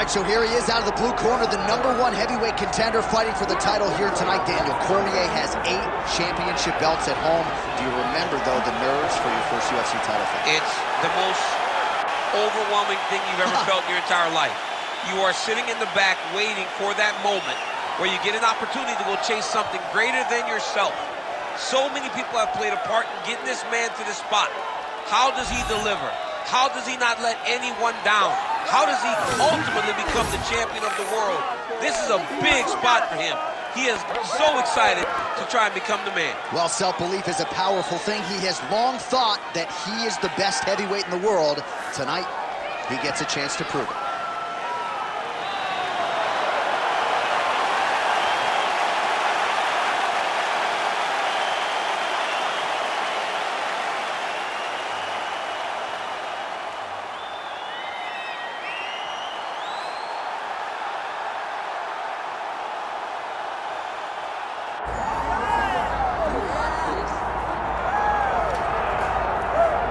right, so here he is out of the blue corner, the #1 heavyweight contender fighting for the title here tonight. Daniel Cormier has 8 championship belts at home. Do you remember, though, the nerves for your first UFC title fight? It's the most overwhelming thing you've ever felt in your entire life. You are sitting in the back waiting for that moment where you get an opportunity to go chase something greater than yourself. So many people have played a part in getting this man to this spot. How does he deliver? How does he not let anyone down? How does he ultimately become the champion of the world? This is a big spot for him. He is so excited to try and become the man. Well, self-belief is a powerful thing. He has long thought that he is the best heavyweight in the world. Tonight, he gets a chance to prove it.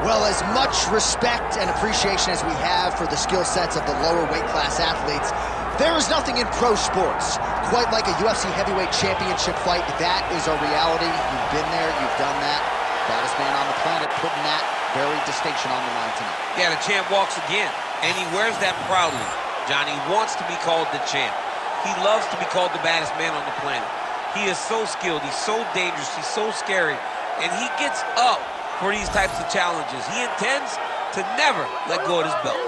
Well, as much respect and appreciation as we have for the skill sets of the lower weight class athletes, there is nothing in pro sports quite like a UFC heavyweight championship fight. That is a reality. You've been there, you've done that. Baddest man on the planet putting that very distinction on the line tonight. Yeah, the champ walks again, and he wears that proudly. Johnny wants to be called the champ. He loves to be called the baddest man on the planet. He is so skilled, he's so dangerous, he's so scary, and he gets up for these types of challenges. He intends to never let go of his belt.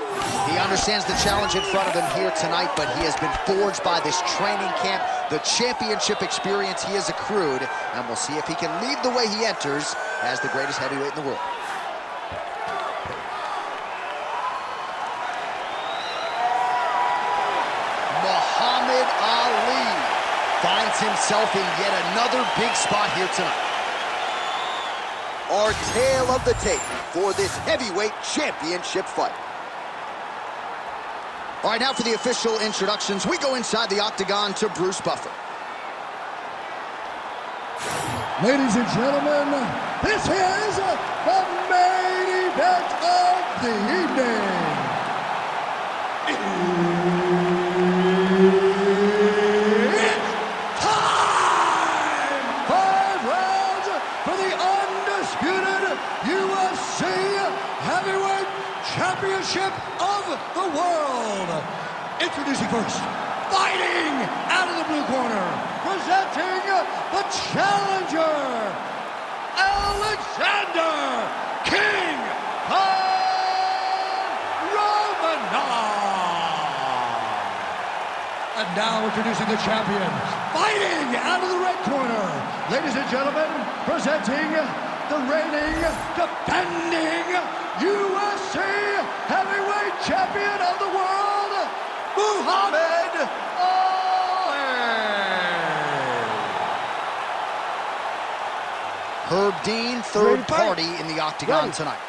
He understands the challenge in front of him here tonight, but he has been forged by this training camp, the championship experience he has accrued, and we'll see if he can lead the way he enters as the greatest heavyweight in the world. Muhammad Ali finds himself in yet another big spot here tonight. Our tale of the tape for this heavyweight championship fight. All right, now for the official introductions, we go inside the octagon to Bruce Buffer. Ladies and gentlemen, this is the main event of the evening. It's time! 5 rounds for the undisputed UFC Heavyweight Championship of the world. Introducing first, fighting out of the blue corner, presenting the challenger, Alexander King Romanov. And now introducing the champion, fighting out of the red corner, ladies and gentlemen, presenting the reigning, defending UFC Heavyweight Champion of the world, Muhammad Ali. Herb Dean, third party in the octagon tonight.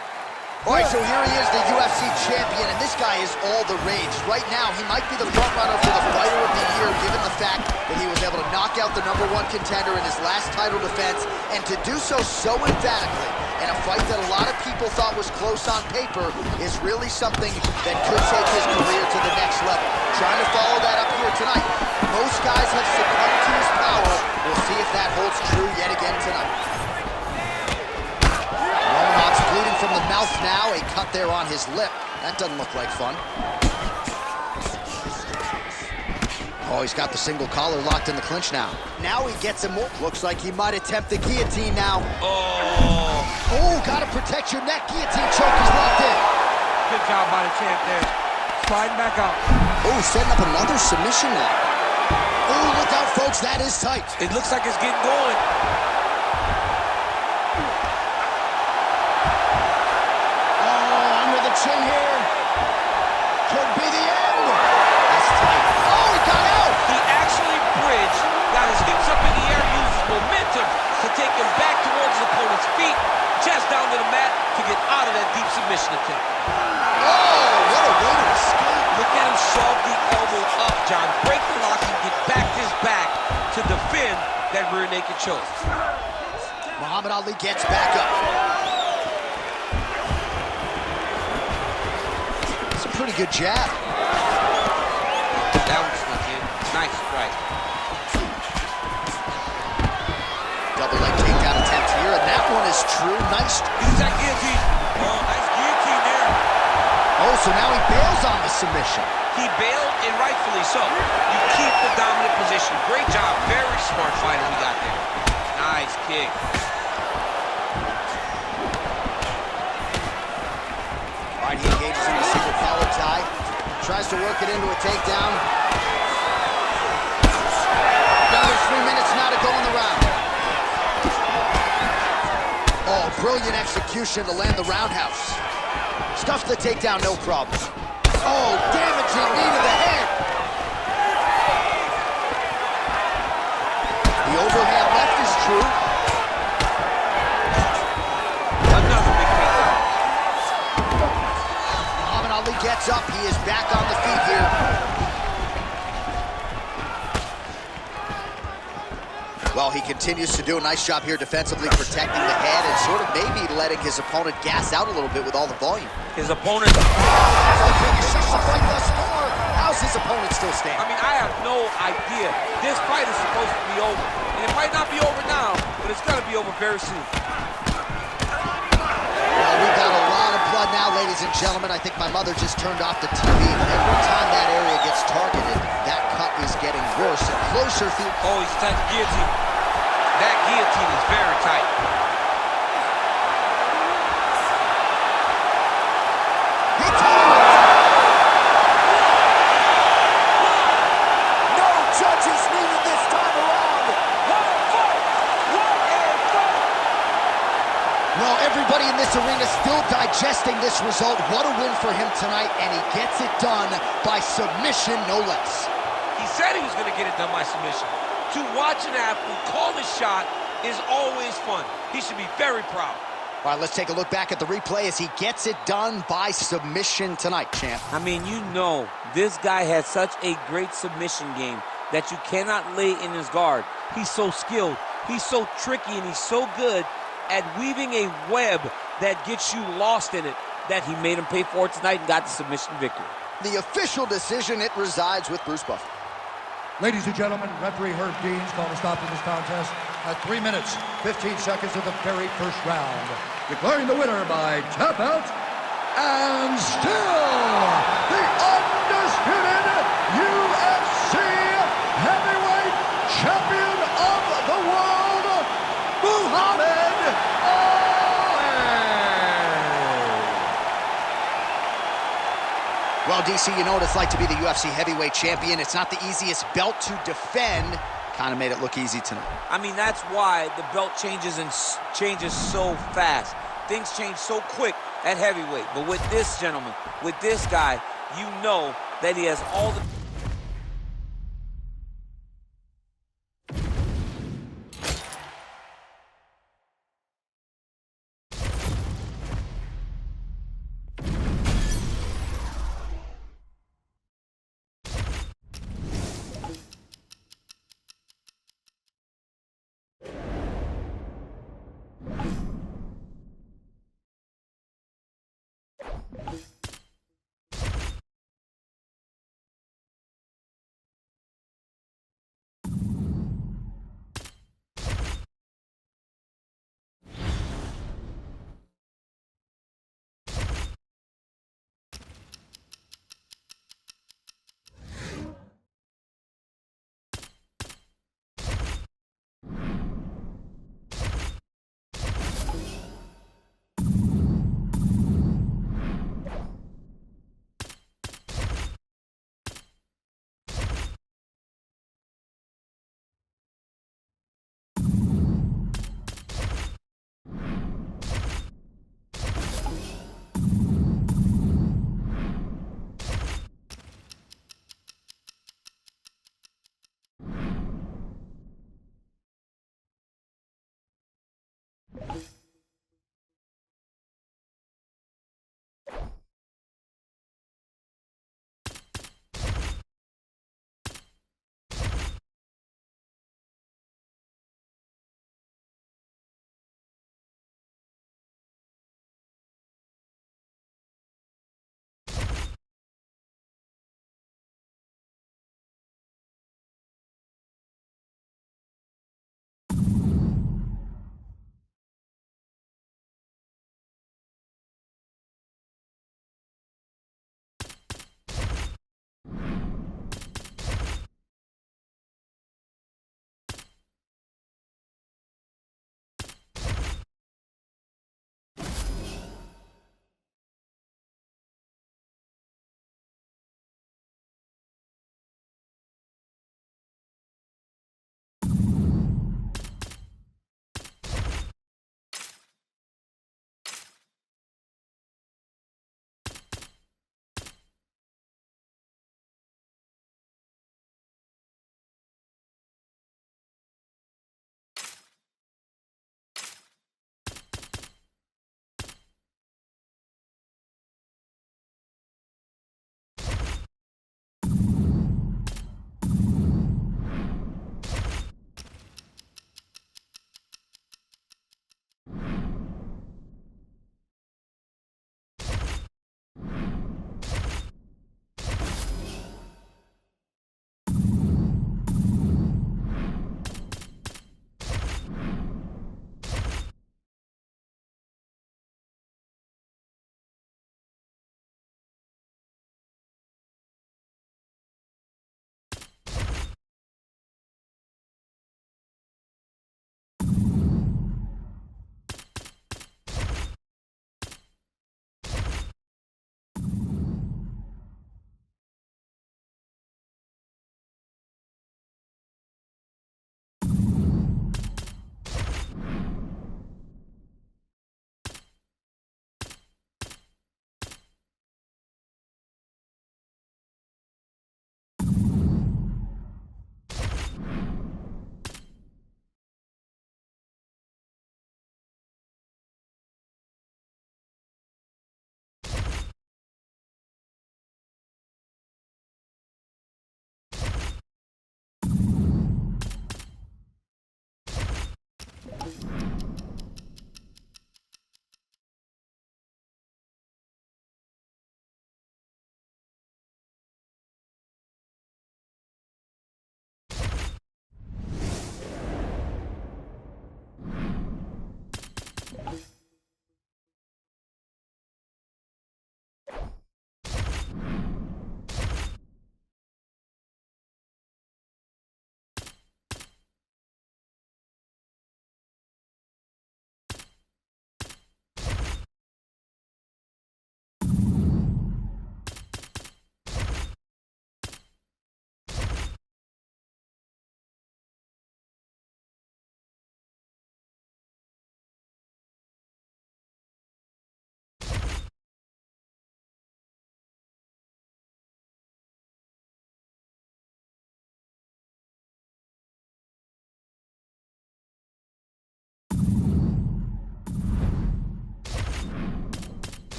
All right, so here he is, the UFC champion, and this guy is all the rage. Right now, he might be the front runner for the fighter of the year, given the fact that he was able to knock out the #1 contender in his last title defense, and to do so emphatically in a fight that a lot of people thought was close on paper is really something that could take his career to the next level. Trying to follow that up here tonight. Most guys have succumbed to his power. We'll see if that holds true yet again tonight. Romanov's bleeding from the mouth now, a cut there on his lip. That doesn't look like fun. Oh, he's got the single collar locked in the clinch now. Now he gets him more. Looks like he might attempt the guillotine now. Oh, gotta protect your neck. Guillotine choke is locked in. Good job by the champ there. Sliding back out. Oh, setting up another submission now. Oh, look out, folks, that is tight. It looks like it's getting going. Chin here. Could be the end. That's tight. Oh, he got out. He actually bridged, got his hips up in the air, uses momentum to take him back towards his opponent's feet, chest down to the mat to get out of that deep submission attempt. Oh, what a way to escape. Look at him shove the elbow up, John. Break the lock and get back his back to defend that rear naked choke. Muhammad Ali gets back up. Pretty good jab. Nice strike. Double leg takedown attempt here, and that one is true. Nice. Use that guillotine. Oh, nice guillotine there. Oh, so now he bails on the submission. He bailed, and rightfully so. You keep the dominant position. Great job. Very smart fighter we got there. Nice kick. All right, he engages in a single collar tie. Tries to work it into a takedown. Another 3 minutes now to go in the round. Oh, brilliant execution to land the roundhouse. Stuffs the takedown, no problem. Oh, damaging knee to the head. The overhand left is true. Another big takedown. Muhammad Ali gets up. He is back on the feet here. Well, he continues to do a nice job here defensively, protecting the head and sort of maybe letting his opponent gas out a little bit with all the volume. His opponent... How's his opponent still standing? I mean, I have no idea. This fight is supposed to be over. And it might not be over now, but it's going to be over very soon. Well, we've got a lot of blood now, ladies and gentlemen. I think my mother just turned off the TV. Every time that area gets targeted, that cut is getting worse and closer. Oh, he's attacking the guillotine. That guillotine is very tight. No judges needed this time around. What a fight! What a fight! Well, everybody in this arena still digesting this result. What a win for him tonight, and he gets it done by submission, no less. He said he was going to get it done by submission. To watch an athlete call the shot is always fun. He should be very proud. All right, let's take a look back at the replay as he gets it done by submission tonight, champ. I mean, you know, this guy has such a great submission game that you cannot lay in his guard. He's so skilled, he's so tricky, and he's so good at weaving a web that gets you lost in it that he made him pay for it tonight and got the submission victory. The official decision, it resides with Bruce Buffer. Ladies and gentlemen, referee Herb Dean's called a stop to this contest at 3 minutes, 15 seconds of the very first round. Declaring the winner by tap out, and still the undisputed UFC heavyweight champion of the world, Muhammad Ali. Well, DC, you know what it's like to be the UFC heavyweight champion. It's not the easiest belt to defend. Kind of made it look easy tonight. I mean, that's why the belt changes and changes so fast. Things change so quick at heavyweight. But with this gentleman, with this guy, you know that he has all the...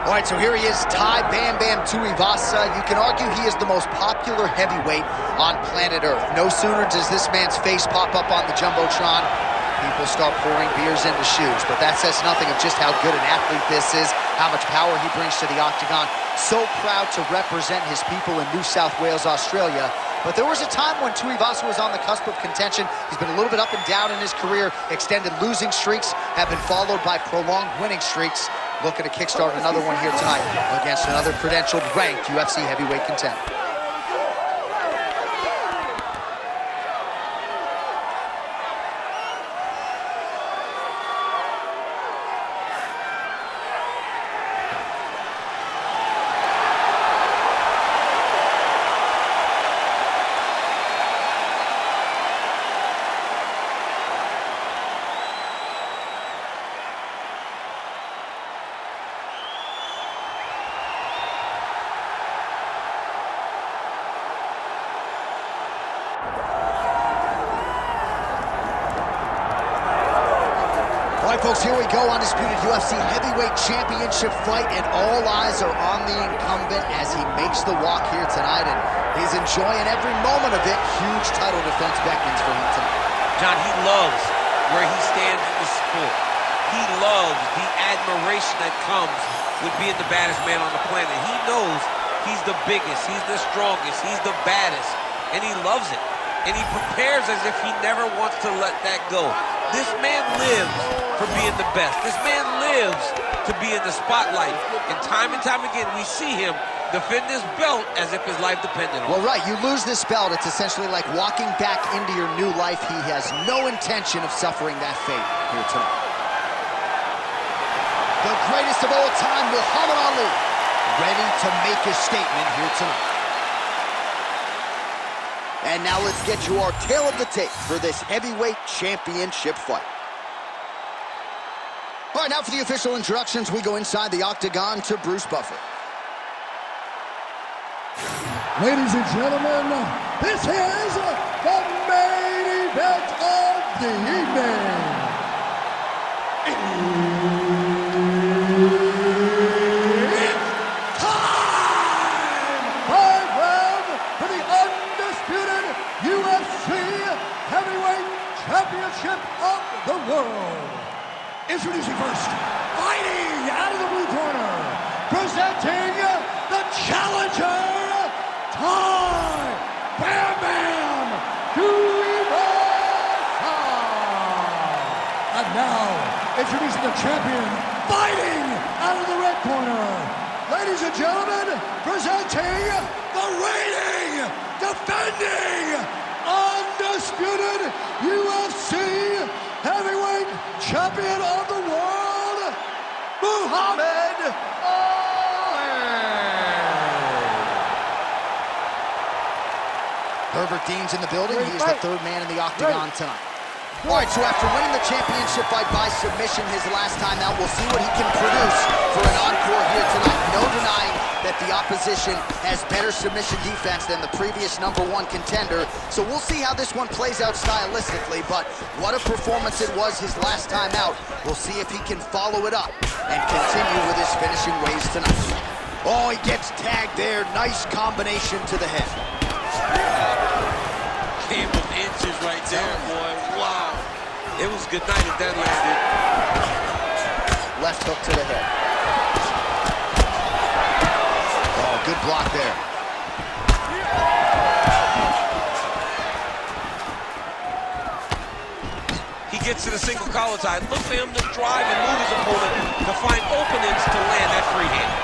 All right, so here he is, Thai Bam Bam Tuivasa. You can argue he is the most popular heavyweight on planet Earth. No sooner does this man's face pop up on the Jumbotron, people start pouring beers into shoes. But that says nothing of just how good an athlete this is, how much power he brings to the octagon. So proud to represent his people in New South Wales, Australia. But there was a time when Tuivasa was on the cusp of contention. He's been a little bit up and down in his career. Extended losing streaks have been followed by prolonged winning streaks. Looking to kickstart another one here tonight against another credentialed, ranked UFC heavyweight contender. All right, folks, here we go. Undisputed UFC heavyweight championship fight, and all eyes are on the incumbent as he makes the walk here tonight, and he's enjoying every moment of it. Huge title defense beckons for him tonight. John, he loves where he stands in the sport. He loves the admiration that comes with being the baddest man on the planet. He knows he's the biggest, he's the strongest, he's the baddest, and he loves it. And he prepares as if he never wants to let that go. This man lives for being the best. This man lives to be in the spotlight. And time again, we see him defend this belt as if his life depended on it. Well, right, you lose this belt, it's essentially like walking back into your new life. He has no intention of suffering that fate here tonight. The greatest of all time, Muhammad Ali, ready to make his statement here tonight. And now let's get you our tale of the tape for this heavyweight championship fight. All right, now for the official introductions, we go inside the octagon to Bruce Buffer. Ladies and gentlemen, this is the main event of the evening. It's time! 5 rounds for the undisputed UFC Heavyweight Championship of the world. Introducing first, fighting out of the blue corner, presenting the challenger, Thai Bam Bam Tuivasa. And now, introducing the champion, fighting out of the red corner. Ladies and gentlemen, presenting the reigning, defending, undisputed UFC heavyweight champion of the world, Muhammad Ali. Herbert Dean's in the building. He is the third man in the octagon tonight. All right, so after winning the championship fight by submission his last time out, we'll see what he can produce for an encore here tonight. No denying that the opposition has better submission defense than the previous #1 contender. So we'll see how this one plays out stylistically, but what a performance it was his last time out. We'll see if he can follow it up and continue with his finishing ways tonight. Oh, he gets tagged there. Nice combination to the head. Game of inches right there, boy. Wow. It was good night if that landed. Left hook to the head. Oh, good block there. He gets to the single collar tie. Look for him to drive and move his opponent to find openings to land that free hand.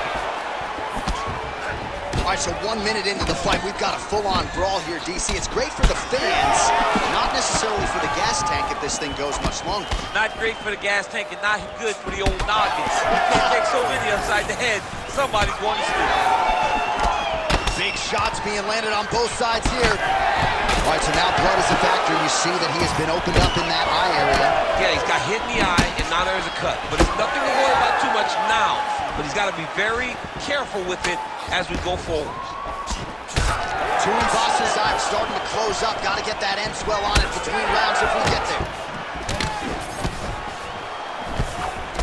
All right, so 1 minute into the fight, we've got a full-on brawl here, DC. It's great for the fans, not necessarily for the gas tank if this thing goes much longer. Not great for the gas tank and not good for the old noggins. You can't take so many upside the head. Somebody's going to sleep. Big shots being landed on both sides here. All right, so now blood is a factor. You see that he has been opened up in that eye area. Yeah, he's got hit in the eye, and now there's a cut. But it's nothing to worry about too much now. But he's got to be very careful with it as we go forward. Tuivasa's eye starting to close up. Got to get that end swell on it between rounds if we get there.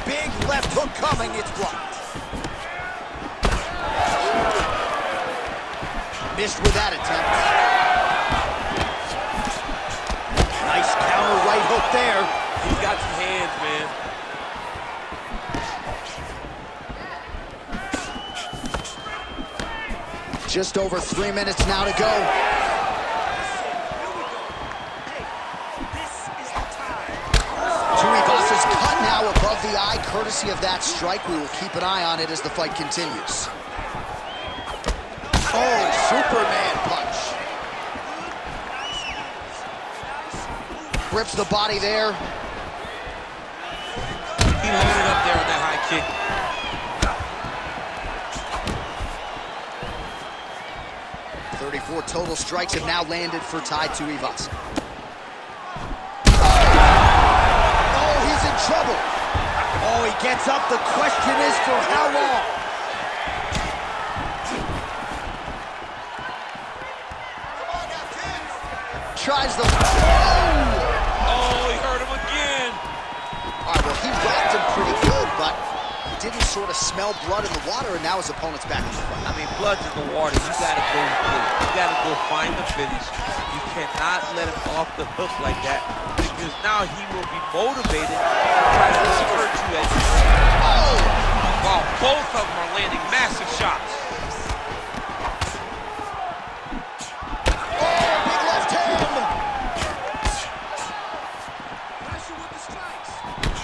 Big left hook coming. It's blocked. Missed with that attempt. Nice counter right hook there. He's got some hands, man. Just over 3 minutes now to go. Tuivasa's cut now above the eye, courtesy of that strike. We will keep an eye on it as the fight continues. Oh, Superman punch. Grips the body there. He loaded up there on that high kick. 34 total strikes have now landed for Tai Tuivasa. Oh, he's in trouble. Oh, he gets up. The question is for how long? Tries the... Oh, he hurt him again. All right, well, he rocked him pretty good, but didn't sort of smell blood in the water, and now his opponent's back in the fight. I mean, blood's in the water. You gotta go good. You gotta go find the finish. You cannot let him off the hook like that, because now he will be motivated to try to hurt you at the end. Oh! Wow, both of them are landing massive shots. Oh, big left hand!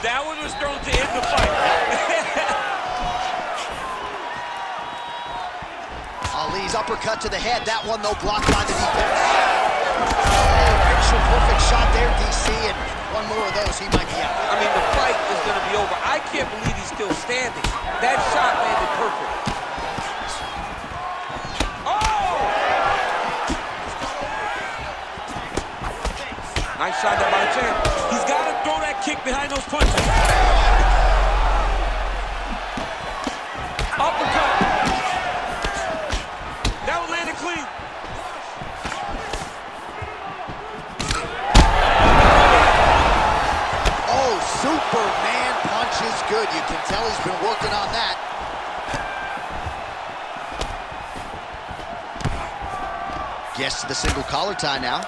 That one was thrown to end the fight. Ali's uppercut to the head. That one, though, blocked by the defense. Picture perfect shot there, DC, and one more of those, he might be out. I mean, the fight is going to be over. I can't believe he's still standing. That shot landed perfect. Oh! Nice shot there by the champ. He's got to throw that kick behind those punches. Uppercut. That one landed clean. Oh, Superman punch is good. You can tell he's been working on that. Gets to the single collar tie now.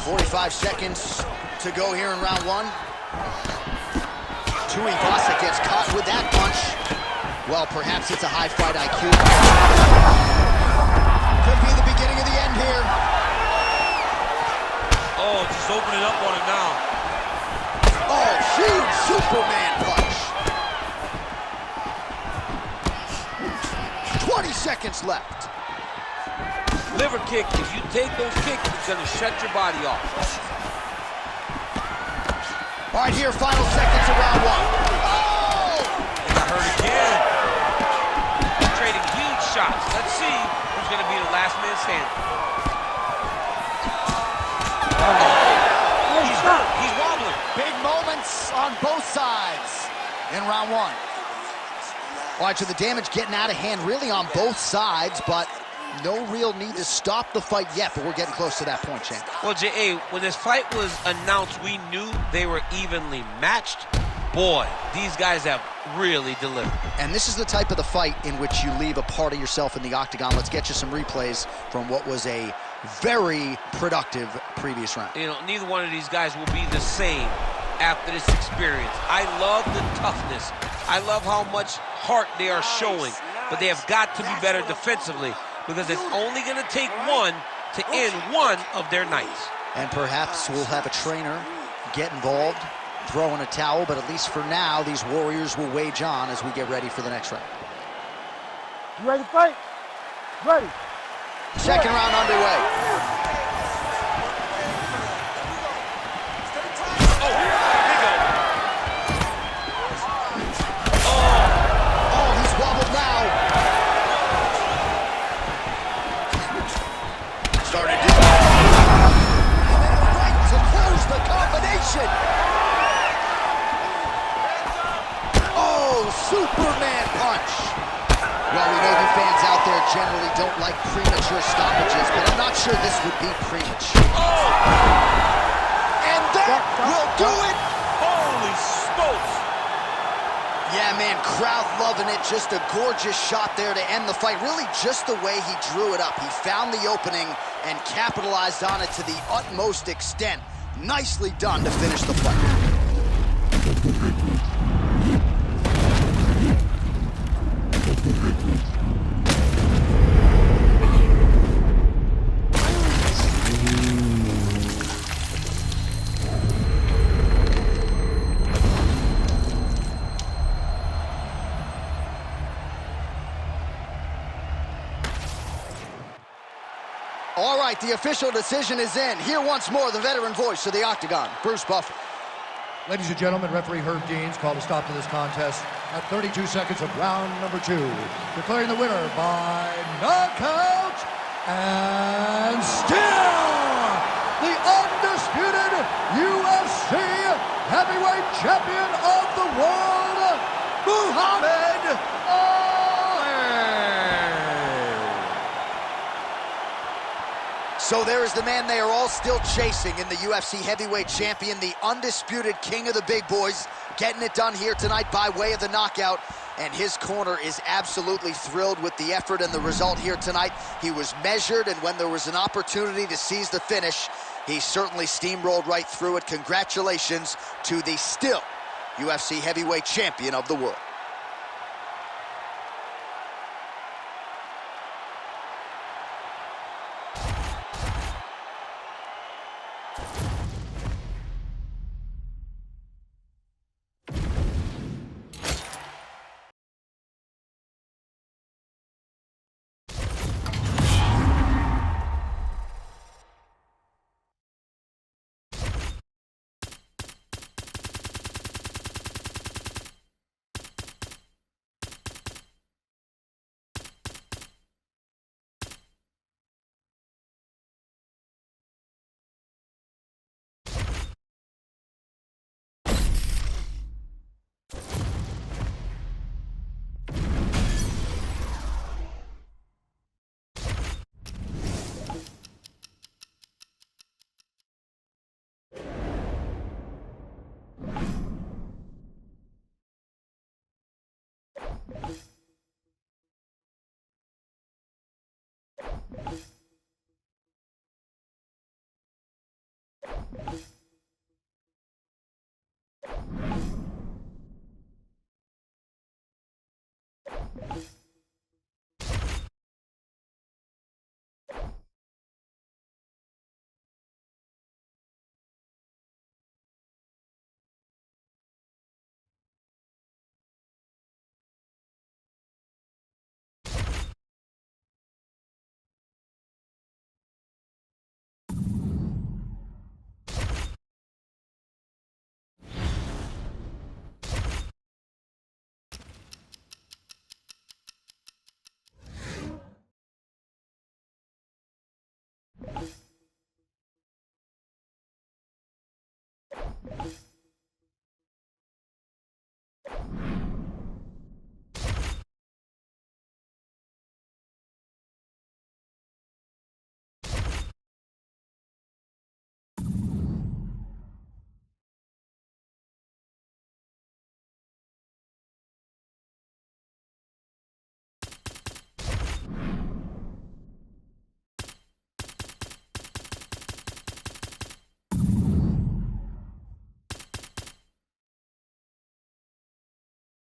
45 seconds to go here in round one. Tuivasa gets caught with that punch. Well, perhaps it's a high fight IQ. Could be the beginning of the end here. Oh, just open it up on him now. Oh, huge Superman punch. 20 seconds left. Liver kick, if you take those kicks, it's going to shut your body off. All right, here, final seconds of round one. Oh! He got hurt again. Trading huge shots. Let's see who's going to be the last man standing. Oh, he's hurt. He's wobbling. Big moments on both sides in round one. All right, so the damage getting out of hand really on both sides, but no real need to stop the fight yet, but we're getting close to that point, champ. Well, J.A., when this fight was announced, we knew they were evenly matched. Boy, these guys have really delivered. And this is the type of the fight in which you leave a part of yourself in the octagon. Let's get you some replays from what was a very productive previous round. You know, neither one of these guys will be the same after this experience. I love the toughness. I love how much heart they are showing, but they have got to be better defensively, because it's only going to take one to end one of their nights. And perhaps we'll have a trainer get involved, throw in a towel, but at least for now, these warriors will wage on as we get ready for the next round. You ready to fight? Ready. Second round underway. Oh, here we go. Oh, he's wobbled now. Started to right to close the combination. Oh, Superman punch. Well, we know you fans out there generally don't like premature stoppages, but I'm not sure this would be premature. Oh! And that will do it. Holy smokes! Yeah, man, crowd loving it. Just a gorgeous shot there to end the fight. Really just the way he drew it up. He found the opening and capitalized on it to the utmost extent. Nicely done to finish the fight. All right, the official decision is in. Here once more, the veteran voice of the Octagon, Bruce Buffer. Ladies and gentlemen, referee Herb Deans called a stop to this contest at 32 seconds of round number 2, declaring the winner by knockout and still the undisputed UFC heavyweight champion of the world, Muhammad Ali. So there is the man they are all still chasing in the UFC heavyweight champion, the undisputed king of the big boys, getting it done here tonight by way of the knockout. And his corner is absolutely thrilled with the effort and the result here tonight. He was measured, and when there was an opportunity to seize the finish, he certainly steamrolled right through it. Congratulations to the still UFC heavyweight champion of the world.